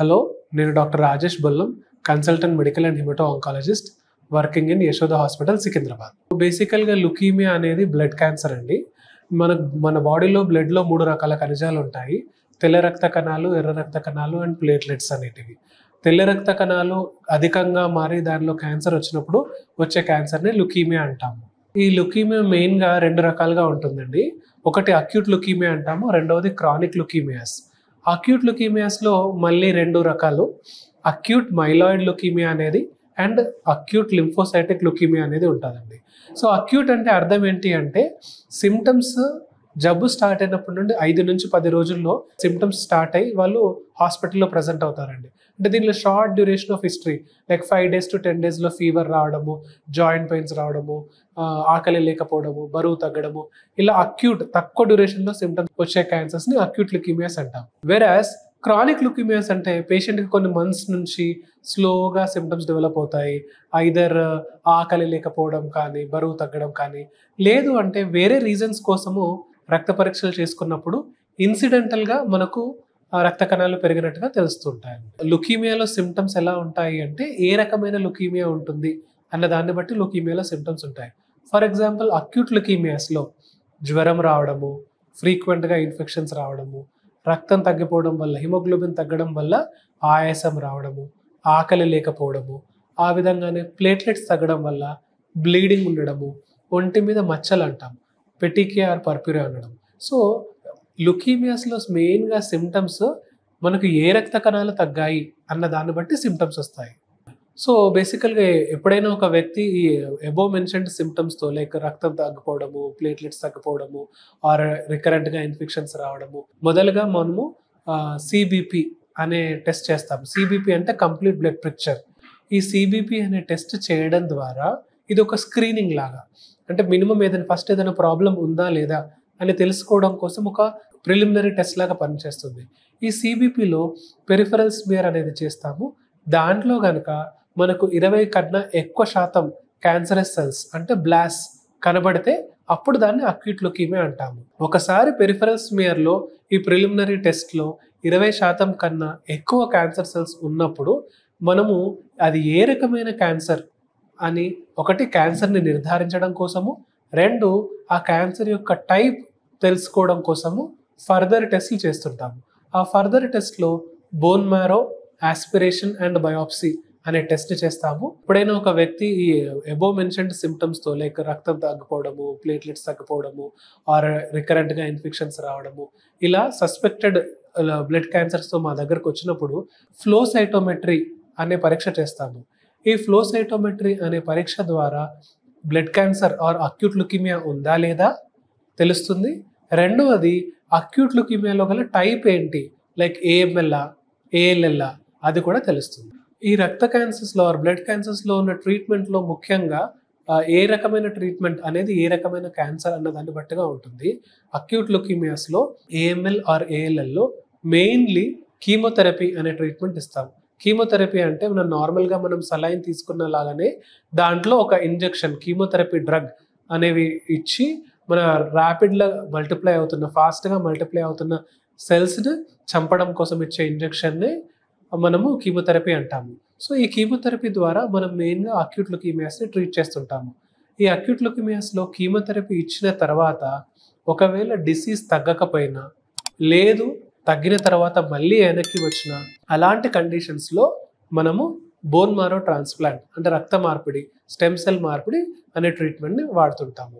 Hello, నేను doctor Rajesh Bollam, consultant medical and hemato oncologist working in Yashoda hospital Secunderabad. బేసికల్గా leukaemia అనేది blood cancer అండి. మన బాడీలో బ్లడ్లో 3 రకాల కణజాలు ఉంటాయి. తెల్ల రక్త కణాలు, ఎర్ర రక్త కణాలు అండ్ ప్లేట్లెట్స్ అనేటివి. తెల్ల రక్త కణాలు అధికంగా మారి దానిలో క్యాన్సర్ వచ్చినప్పుడు వచ్చే క్యాన్సర్ని లుకీమియా అంటాము. ఈ లుకీమియా మెయిన్గా 2 రకాలుగా ఉంటుందండి. ఒకటి అక్యూట్ లుకీమియా అంటాము, రెండవది క్రానిక్ లుకీమియాస్. అక్యూట్ లుకీమియాస్లో మళ్ళీ 2 రకాలు, అక్యూట్ మైలాయిడ్ లుకీమియా అనేది అండ్ అక్యూట్ లింఫోసైటిక్ లుకీమియా అనేది ఉంటుందండి. సో అక్యూట్ అంటే అర్థం ఏంటి అంటే సిమ్టమ్స్ జబ్బు స్టార్ట్ అయినప్పటి నుండి 5 నుంచి 10 రోజుల్లో సిమ్టమ్స్ స్టార్ట్ అయ్యి వాళ్ళు హాస్పిటల్లో ప్రజెంట్ అవుతారండి. అంటే దీనిలో short duration of history, like 5 days to 10 days fever రావడము, జాయింట్ పెయిన్స్ రావడము, ఆకలి లేకపోవడము, బరువు తగ్గడము, ఇలా అక్యూట్ తక్కువ డ్యూరేషన్లో సిమ్టమ్స్ వచ్చే క్యాన్సర్స్ని అక్యూట్ లుకీమియాస్ అంటాం. వెరాస్ క్రానిక్ లుకీమియాస్ అంటే పేషెంట్కి కొన్ని మంత్స్ నుంచి స్లోగా సిమ్టమ్స్ డెవలప్ అవుతాయి. ఐదర్ ఆకలి లేకపోవడం కానీ, బరువు తగ్గడం కానీ, లేదు అంటే వేరే రీజన్స్ కోసము రక్త పరీక్షలు చేసుకున్నప్పుడు ఇన్సిడెంటల్గా మనకు రక్త కణాలు పెరిగినట్టుగా తెలుస్తుంటాయి. లుకీమియాలో సిమ్టమ్స్ ఎలా ఉంటాయి అంటే ఏ రకమైన లుకీమియా ఉంటుంది అన్న దాన్ని బట్టి లుకీమియాలో సిమ్టమ్స్ ఉంటాయి. ఫర్ ఎగ్జాంపుల్ అక్యూట్ లుకీమియాస్లో జ్వరం రావడము, ఫ్రీక్వెంట్గా ఇన్ఫెక్షన్స్ రావడము, రక్తం తగ్గిపోవడం వల్ల, హిమోగ్లోబిన్ తగ్గడం వల్ల ఆయాసం రావడము, ఆకలి లేకపోవడము, ఆ విధంగానే ప్లేట్లెట్స్ తగ్గడం వల్ల బ్లీడింగ్ ఉండడము, ఒంటి మీద మచ్చలు అంటాం, పెటికియా ఆర్ పర్ప్యూరియా అనడం. సో లుకీమియాస్లో మెయిన్గా సిమ్టమ్స్ మనకు ఏ రక్త కణాలు తగ్గాయి అన్న దాన్ని బట్టి సిమ్టమ్స్ వస్తాయి. సో బేసికల్గా ఎప్పుడైనా ఒక వ్యక్తి ఈ అబోవ్ మెన్షన్డ్ సిమ్టమ్స్తో, లైక్ రక్తం తగ్గిపోవడము, ప్లేట్లెట్స్ తగ్గిపోవడము, ఆర్ రికరెంట్గా ఇన్ఫెక్షన్స్ రావడము, మొదలుగా మనము సిబిపి అనే టెస్ట్ చేస్తాము. సిబిపి అంటే కంప్లీట్ బ్లడ్ పిక్చర్. ఈ సిబిపి అనే టెస్ట్ చేయడం ద్వారా ఇది ఒక స్క్రీనింగ్ లాగా, అంటే మినిమం ఏదైనా ప్రాబ్లం ఉందా లేదా అని తెలుసుకోవడం కోసం ఒక ప్రిలిమినరీ టెస్ట్ లాగా పనిచేస్తుంది. ఈ సిబిపిలో పెరిఫెరల్ స్మియర్ అనేది చేస్తాము. దాంట్లో కనుక మనకు 20 కన్నా ఎక్కువ శాతం క్యాన్సరస్ సెల్స్ అంటే బ్లాస్ కనబడితే అప్పుడు దాన్ని అక్యూట్ లుకీమియా అంటాము. ఒకసారి పెరిఫెరల్ స్మియర్లో ఈ ప్రిలిమినరీ టెస్ట్లో 20% కన్నా ఎక్కువ క్యాన్సర్ సెల్స్ ఉన్నప్పుడు మనము అది ఏ రకమైన క్యాన్సర్ అని, ఒకటి క్యాన్సర్ని నిర్ధారించడం కోసము, 2 ఆ క్యాన్సర్ యొక్క టైప్ తెలుసుకోవడం కోసము ఫర్దర్ టెస్ట్లు చేస్తుంటాము. ఆ ఫర్దర్ టెస్ట్లో bone marrow, aspiration and biopsy అనే టెస్ట్ చేస్తాము. ఎప్పుడైనా ఒక వ్యక్తి ఈ అబోవ్ మెన్షన్డ్ సిమ్టమ్స్తో, లైక్ రక్తం తగ్గిపోవడము, ప్లేట్లెట్స్ తగ్గిపోవడము, ఆర్ రికరెంట్గా ఇన్ఫెక్షన్స్ రావడము, ఇలా సస్పెక్టెడ్ బ్లడ్ క్యాన్సర్స్తో మా దగ్గరకు వచ్చినప్పుడు ఫ్లో సైటోమెట్రీ అనే పరీక్ష చేస్తాము. ఈ ఫ్లో సైటోమెట్రీ అనే పరీక్ష ద్వారా blood cancer are acute leukaemia ఉందా లేదా తెలుస్తుంది. రెండవది అక్యూట్ లుకీమియాలో గల టైప్ ఏంటి, లైక్ ఏఎంఎల్ఆ, ఏఎల్ఎల్ఆ, అది కూడా తెలుస్తుంది. ఈ రక్త క్యాన్సర్స్లో ఆర్ బ్లడ్ క్యాన్సర్స్లో ఉన్న ట్రీట్మెంట్లో ముఖ్యంగా ఏ రకమైన ట్రీట్మెంట్ అనేది ఏ రకమైన క్యాన్సర్ అన్న దాన్ని బట్టిగా ఉంటుంది. అక్యూట్ లుకీమియాస్లో ఏఎంఎల్ ఆర్ ఏఎల్ఎల్లో మెయిన్లీ కీమోథెరపీ అనే ట్రీట్మెంట్ ఇస్తాం. కీమోథెరపీ అంటే నార్మల్గా మనం సలైన్ తీసుకున్న లాగానే దాంట్లో ఒక ఇంజెక్షన్, కీమోథెరపీ డ్రగ్ అనేవి ఇచ్చి మన ర్యాపిడ్గా ఫాస్ట్గా మల్టిప్లై అవుతున్న సెల్స్ని చంపడం కోసం ఇచ్చే ఇంజెక్షన్ని మనము కీమోథెరపీ అంటాము. సో ఈ కీమోథెరపీ ద్వారా మనం మెయిన్గా అక్యూట్ లుకీమియాస్ని ట్రీట్ చేస్తుంటాము. ఈ అక్యూట్ లుకీమియాస్లో కీమోథెరపీ ఇచ్చిన తర్వాత ఒకవేళ డిసీజ్ తగ్గకపోయినా, లేదు తగ్గిన తర్వాత మళ్ళీ వెనక్కి వచ్చిన అలాంటి కండిషన్స్లో మనము బోన్ మారో ట్రాన్స్ప్లాంట్ అంటే రక్త మార్పిడి, స్టెమ్ సెల్ మార్పిడి అనే ట్రీట్మెంట్ని వాడుతుంటాము.